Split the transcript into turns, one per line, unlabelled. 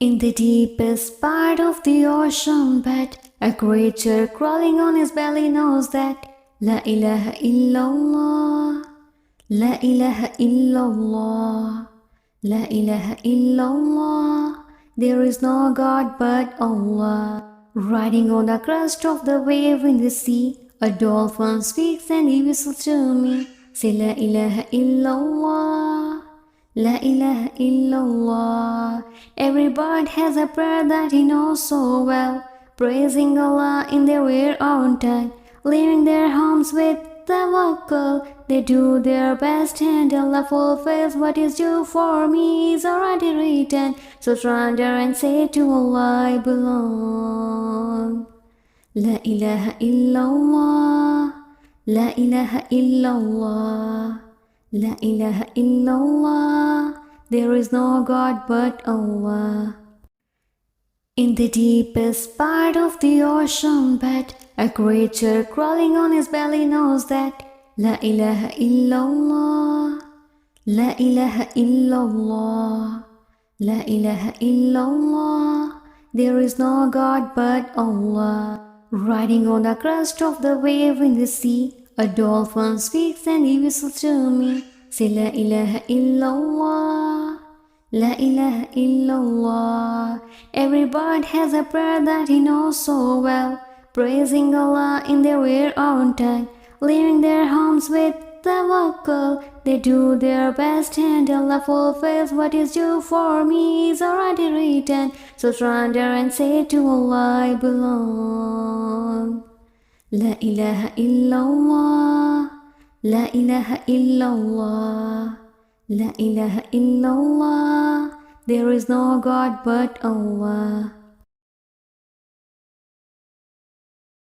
In the deepest part of the ocean bed, a creature crawling on his belly knows that La ilaha illallah, La ilaha illallah, La ilaha illallah. There is no God but Allah. Riding on the crest of the wave in the sea, a dolphin speaks and he whistles to me. Say La ilaha illallah, La ilaha illallah. Every bird has a prayer that he knows so well, praising Allah in their very own tongue, leaving their homes with tawakkul. They do their best and Allah fulfills what is due. For me is already written, so surrender and say to Allah I belong. La ilaha illallah, La ilaha illallah, La ilaha illallah. There is no God but Allah. In the deepest part of the ocean bed, a creature crawling on his belly knows that La ilaha illallah, La ilaha illallah, La ilaha illallah. There is no God but Allah. Riding on the crest of the wave in the sea, a dolphin speaks and he whistles to me. Say La ilaha illallah, La ilaha illallah. Every bird has a prayer that he knows so well, praising Allah in their very own tongue, leaving their homes with tawakkul. They do their best and Allah fulfills what is due. For me is already written, so surrender and say to Allah I belong. La ilaha illallah, La ilaha illallah, La ilaha illallah. There is no God but Allah.